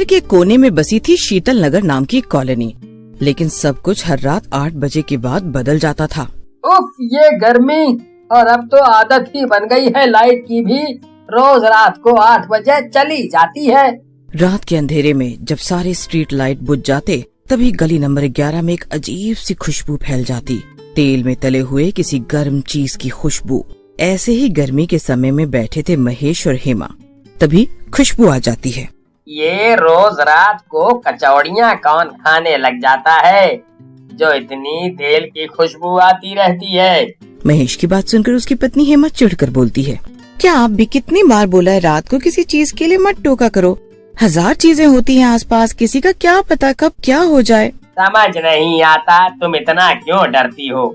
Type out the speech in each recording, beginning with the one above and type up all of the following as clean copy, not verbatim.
शहर के कोने में बसी थी शीतल नगर नाम की कॉलोनी, लेकिन सब कुछ हर रात 8 बजे के बाद बदल जाता था। उफ, ये गर्मी, और अब तो आदत ही बन गई है लाइट की भी, रोज रात को 8 बजे चली जाती है। रात के अंधेरे में जब सारे स्ट्रीट लाइट बुझ जाते, तभी गली नंबर 11 में एक अजीब सी खुशबू फैल जाती, तेल में तले हुए किसी गर्म चीज की खुशबू। ऐसे ही गर्मी के समय में बैठे थे महेश और हेमा, तभी खुशबू आ जाती है। ये रोज रात को कचौड़ियाँ कौन खाने लग जाता है, जो इतनी तेल की खुशबू आती रहती है। महेश की बात सुनकर उसकी पत्नी हेमा चिढ़कर बोलती है, क्या आप भी कितनी बार बोला है रात को किसी चीज के लिए मत टोका करो। 1000 चीजें होती हैं आसपास, किसी का क्या पता कब क्या हो जाए। समझ नहीं आता तुम इतना क्यों डरती हो।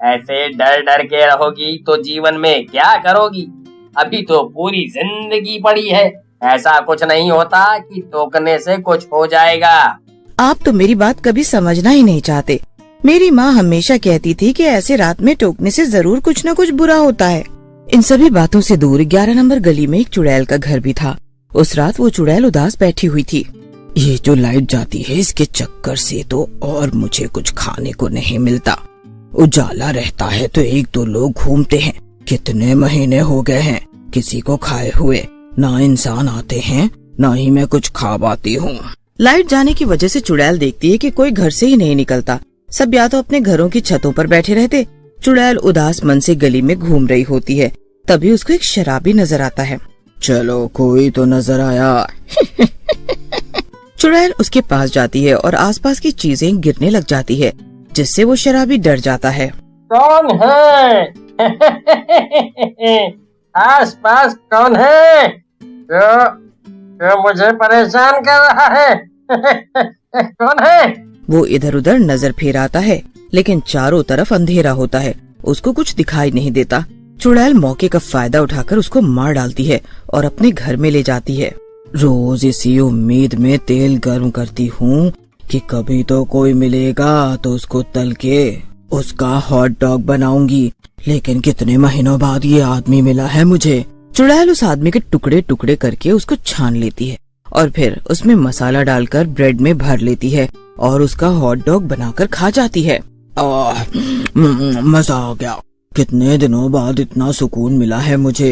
ऐसे डर डर के रहोगी तो जीवन में क्या करोगी। अभी तो पूरी जिंदगी पड़ी है, ऐसा कुछ नहीं होता कि टोकने से कुछ हो जाएगा। आप तो मेरी बात कभी समझना ही नहीं चाहते। मेरी माँ हमेशा कहती थी कि ऐसे रात में टोकने से जरूर कुछ न कुछ बुरा होता है। इन सभी बातों से दूर 11 नंबर गली में एक चुड़ैल का घर भी था। उस रात वो चुड़ैल उदास बैठी हुई थी। ये जो लाइट जाती है इसके चक्कर से तो और मुझे कुछ खाने को नहीं मिलता। उजाला रहता है तो 1-2 लोग घूमते हैं। कितने महीने हो गए हैं किसी को खाए हुए, ना इंसान आते हैं ना ही मैं कुछ खा पाती हूँ। लाइट जाने की वजह से चुड़ैल देखती है कि कोई घर से ही नहीं निकलता, सब या तो अपने घरों की छतों पर बैठे रहते। चुड़ैल उदास मन से गली में घूम रही होती है, तभी उसको एक शराबी नजर आता है। चलो कोई तो नजर आया। चुड़ैल उसके पास जाती है और आसपास की चीजें गिरने लग जाती है, जिससे वो शराबी डर जाता है। कौन है? आस पास कौन है जो मुझे परेशान कर रहा है? कौन है? वो इधर उधर नजर फेराता है, लेकिन चारों तरफ अंधेरा होता है, उसको कुछ दिखाई नहीं देता। चुड़ैल मौके का फायदा उठाकर उसको मार डालती है और अपने घर में ले जाती है। रोज इसी उम्मीद में तेल गर्म करती हूँ कि कभी तो कोई मिलेगा तो उसको तल के उसका हॉट डॉग बनाऊंगी, लेकिन कितने महीनों बाद ये आदमी मिला है मुझे। चुड़ैल उस आदमी के टुकड़े टुकड़े करके उसको छान लेती है और फिर उसमें मसाला डालकर ब्रेड में भर लेती है और उसका हॉट डॉग बनाकर खा जाती है। मजा आ गया, कितने दिनों बाद इतना सुकून मिला है मुझे।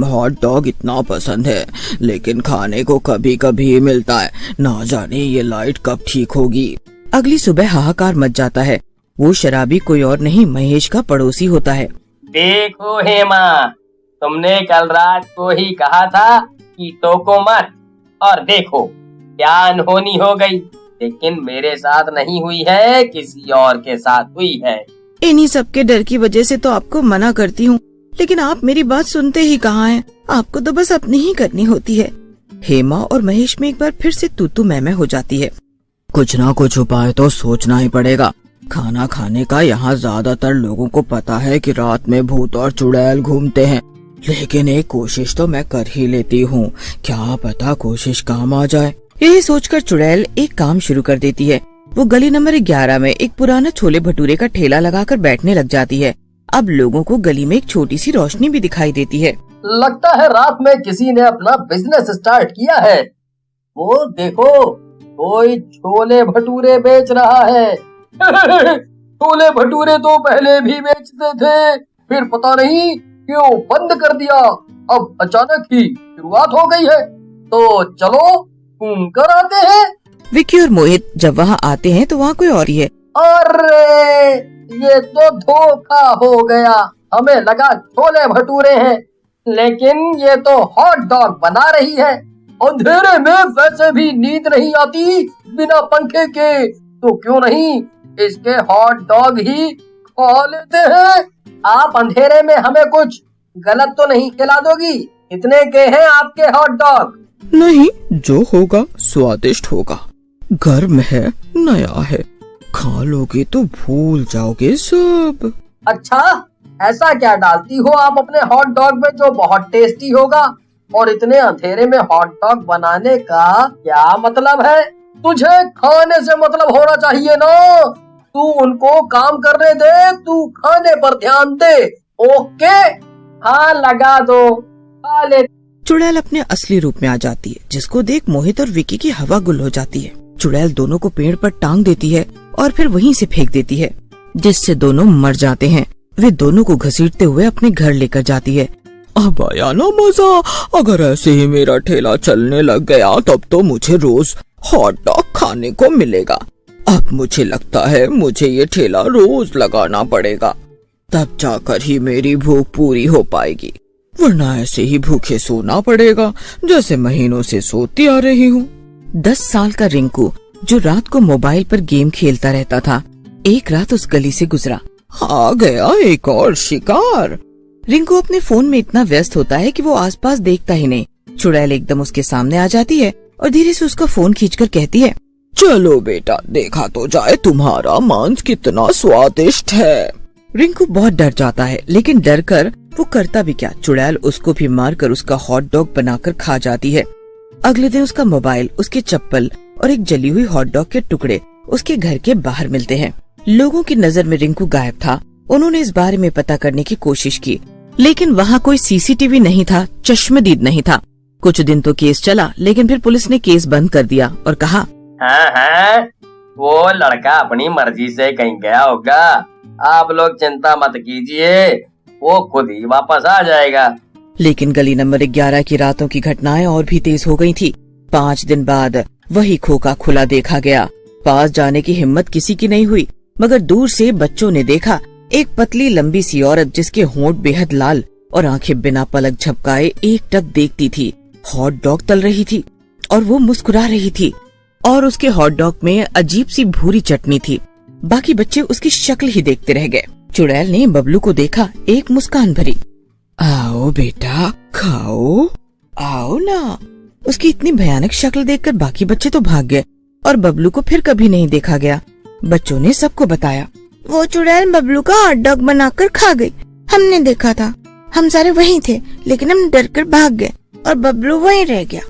हॉट डॉग इतना पसंद है, लेकिन खाने को कभी कभी मिलता है, ना जाने ये लाइट कब ठीक होगी। अगली सुबह हाहाकार मच जाता है। वो शराबी कोई और नहीं महेश का पड़ोसी होता है। देखो हेमा, तुमने कल रात को ही कहा था कि टोको मत, और देखो क्या अनहोनी हो गई। लेकिन मेरे साथ नहीं हुई है, किसी और के साथ हुई है। इन्हीं सब के डर की वजह से तो आपको मना करती हूँ, लेकिन आप मेरी बात सुनते ही कहाँ हैं। आपको तो बस अपनी ही करनी होती है। हेमा और महेश में एक बार फिर से तू मैं हो जाती है। कुछ ना कुछ उपाय तो सोचना ही पड़ेगा। खाना खाने का यहाँ ज्यादातर लोगों को पता है कि रात में भूत और चुड़ैल घूमते हैं, लेकिन एक कोशिश तो मैं कर ही लेती हूँ, क्या पता कोशिश काम आ जाए। यही सोचकर चुड़ैल एक काम शुरू कर देती है। वो गली नंबर 11 में एक पुराना छोले भटूरे का ठेला लगाकर बैठने लग जाती है। अब लोगों को गली में एक छोटी सी रोशनी भी दिखाई देती है। लगता है रात में किसी ने अपना बिजनेस स्टार्ट किया है। वो देखो, कोई छोले भटूरे बेच रहा है। छोले भटूरे तो पहले भी बेचते थे, फिर पता नहीं क्यों बंद कर दिया। अब अचानक ही शुरुआत हो गई है, तो चलो घूम कर आते हैं। विक्की और मोहित जब वहाँ आते हैं तो वहाँ कोई और ही है। अरे ये तो धोखा हो गया, हमें लगा छोले भटूरे हैं, लेकिन ये तो हॉट डॉग बना रही है। अंधेरे में वैसे भी नींद नहीं आती बिना पंखे के, तो क्यों नहीं इसके हॉट डॉग ही खा लेते हैं। आप अंधेरे में हमें कुछ गलत तो नहीं खिला दोगी? कितने के हैं आपके हॉट डॉग? नहीं, जो होगा स्वादिष्ट होगा, गर्म है, नया है, खा लोगे तो भूल जाओगे सब। अच्छा, ऐसा क्या डालती हो आप अपने हॉट डॉग में जो बहुत टेस्टी होगा? और इतने अंधेरे में हॉट डॉग बनाने का क्या मतलब है? तुझे खाने से मतलब होना चाहिए ना। तू उनको काम करने दे, तू खाने पर ध्यान दे। ओके, हाँ लगा दो, खा ले। चुड़ैल अपने असली रूप में आ जाती है, जिसको देख मोहित और विकी की हवा गुल हो जाती है। चुड़ैल दोनों को पेड़ पर टांग देती है और फिर वहीं से फेंक देती है, जिससे दोनों मर जाते हैं। वे दोनों को घसीटते हुए अपने घर लेकर जाती है। अब आया ना मजा। अगर ऐसे ही मेरा ठेला चलने लग गया तब तो मुझे रोज हॉट डॉग खाने को मिलेगा। अब मुझे लगता है मुझे ये ठेला रोज लगाना पड़ेगा, तब जाकर ही मेरी भूख पूरी हो पाएगी, वरना ऐसे ही भूखे सोना पड़ेगा जैसे महीनों से सोती आ रही हूँ। 10 साल का रिंकू, जो रात को मोबाइल पर गेम खेलता रहता था, एक रात उस गली से गुजरा। आ गया एक और शिकार। रिंकू अपने फोन में इतना व्यस्त होता है कि वो आसपास देखता ही नहीं। चुड़ैल एकदम उसके सामने आ जाती है और धीरे से उसका फोन खींचकर कहती है, चलो बेटा, देखा तो जाए तुम्हारा मांस कितना स्वादिष्ट है। रिंकू बहुत डर जाता है, लेकिन डर कर वो करता भी क्या, चुड़ैल उसको भी मारकर उसका हॉट डॉग बनाकर खा जाती है। अगले दिन उसका मोबाइल, उसके चप्पल और एक जली हुई हॉट डॉग के टुकड़े उसके घर के बाहर मिलते हैं। लोगों की नजर में रिंकू गायब था। उन्होंने इस बारे में पता करने की कोशिश की, लेकिन वहाँ कोई सीसीटीवी नहीं था, चश्मदीद नहीं था। कुछ दिन तो केस चला, लेकिन फिर पुलिस ने केस बंद कर दिया और कहा, हाँ, वो लड़का अपनी मर्जी से कहीं गया होगा, आप लोग चिंता मत कीजिए, वो खुद ही वापस आ जाएगा। लेकिन गली नंबर 11 की रातों की घटनाएं और भी तेज हो गई थी। 5 दिन बाद वही खोखा खुला देखा गया। पास जाने की हिम्मत किसी की नहीं हुई, मगर दूर से बच्चों ने देखा एक पतली लंबी सी औरत, जिसके होंठ बेहद लाल और आंखें बिना पलक झपकाए एकटक देखती थी। हॉट डॉग तल रही थी और वो मुस्कुरा रही थी, और उसके हॉट डॉग में अजीब सी भूरी चटनी थी। बाकी बच्चे उसकी शक्ल ही देखते रह गए। चुड़ैल ने बबलू को देखा, एक मुस्कान भरी, आओ बेटा खाओ, आओ ना। उसकी इतनी भयानक शक्ल देखकर बाकी बच्चे तो भाग गए और बबलू को फिर कभी नहीं देखा गया। बच्चों ने सबको बताया, वो चुड़ैल बबलू का हॉट डॉग बनाकर खा गई, हमने देखा था, हम सारे वहीं थे, लेकिन हम डर कर भाग गए और बबलू वहीं रह गया।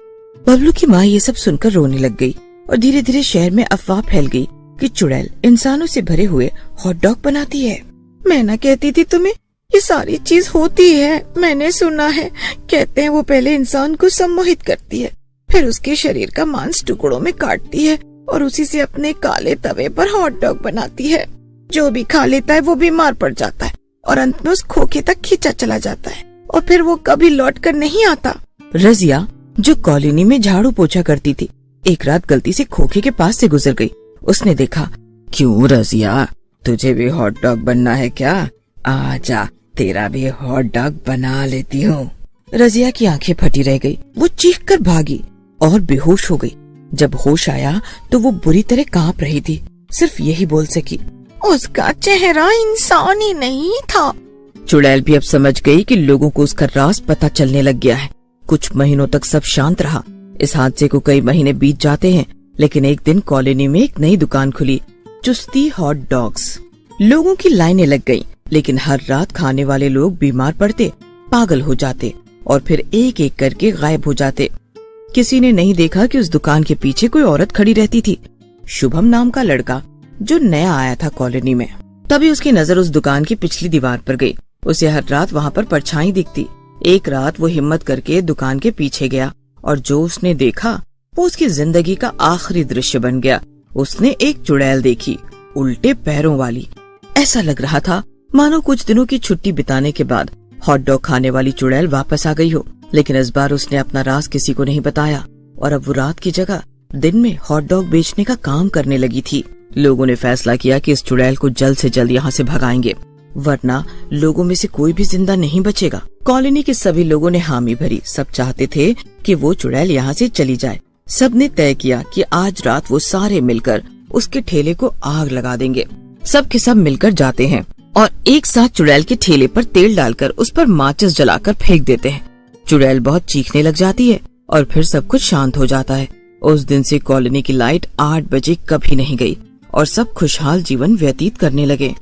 बबलू की माँ ये सब सुनकर रोने लग गई और धीरे धीरे शहर में अफवाह फैल गई कि चुड़ैल इंसानों से भरे हुए हॉट डॉग बनाती है। मैं ना कहती थी तुम्हें, ये सारी चीज होती है, मैंने सुना है। कहते हैं वो पहले इंसान को सम्मोहित करती है, फिर उसके शरीर का मांस टुकड़ों में काटती है और उसी से अपने काले तवे पर हॉट डॉग बनाती है। जो भी खा लेता है वो बीमार पड़ जाता है और अंत में उस खोखे तक खींचा चला जाता है और फिर वो कभी लौट कर नहीं आता। रजिया, जो कॉलोनी में झाड़ू पोछा करती थी, एक रात गलती से खोखे के पास से गुजर गई। उसने देखा, क्यों रजिया, तुझे भी हॉट डॉग बनना है क्या? आजा, तेरा भी हॉट डॉग बना लेती हूँ। रजिया की आंखें फटी रह गई। वो चीख कर भागी और बेहोश हो गई। जब होश आया तो वो बुरी तरह कांप रही थी। सिर्फ यही बोल सकी, उसका चेहरा इंसान ही नहीं था। चुड़ैल भी अब समझ गई कि लोगों को उसका राज पता चलने लग गया है। कुछ महीनों तक सब शांत रहा। इस हादसे को कई महीने बीत जाते हैं, लेकिन एक दिन कॉलोनी में एक नई दुकान खुली, चुस्ती हॉट डॉग्स। लोगों की लाइनें लग गईं, लेकिन हर रात खाने वाले लोग बीमार पड़ते, पागल हो जाते और फिर एक एक करके गायब हो जाते। किसी ने नहीं देखा कि उस दुकान के पीछे कोई औरत खड़ी रहती थी, शुभम नाम का लड़का, जो नया आया था कॉलोनी में। तभी उसकी नजर उस दुकान की पिछली दीवार पर गई। उसे हर रात वहाँ पर परछाई दिखती। एक रात वो हिम्मत करके दुकान के पीछे गया और जो उसने देखा वो उसकी जिंदगी का आखिरी दृश्य बन गया। उसने एक चुड़ैल देखी, उल्टे पैरों वाली। ऐसा लग रहा था मानो कुछ दिनों की छुट्टी बिताने के बाद हॉट डॉग खाने वाली चुड़ैल वापस आ गई हो। लेकिन इस बार उसने अपना राज किसी को नहीं बताया और अब वो रात की जगह दिन में हॉट डॉग बेचने का काम करने लगी थी। लोगों ने फैसला किया कि इस चुड़ैल को जल्द से जल्द यहाँ से भगाएंगे, वरना लोगों में से कोई भी जिंदा नहीं बचेगा। कॉलोनी के सभी लोगों ने हामी भरी। सब चाहते थे कि वो चुड़ैल यहाँ से चली जाए। सब ने तय किया कि आज रात वो सारे मिलकर उसके ठेले को आग लगा देंगे। सब के सब मिलकर जाते हैं और एक साथ चुड़ैल के ठेले पर तेल डालकर उस पर माचिस जलाकर फेंक देते हैं। चुड़ैल बहुत चीखने लग जाती है और फिर सब कुछ शांत हो जाता है। उस दिन से कॉलोनी की लाइट 8 बजे कभी नहीं गई और सब खुशहाल जीवन व्यतीत करने लगे।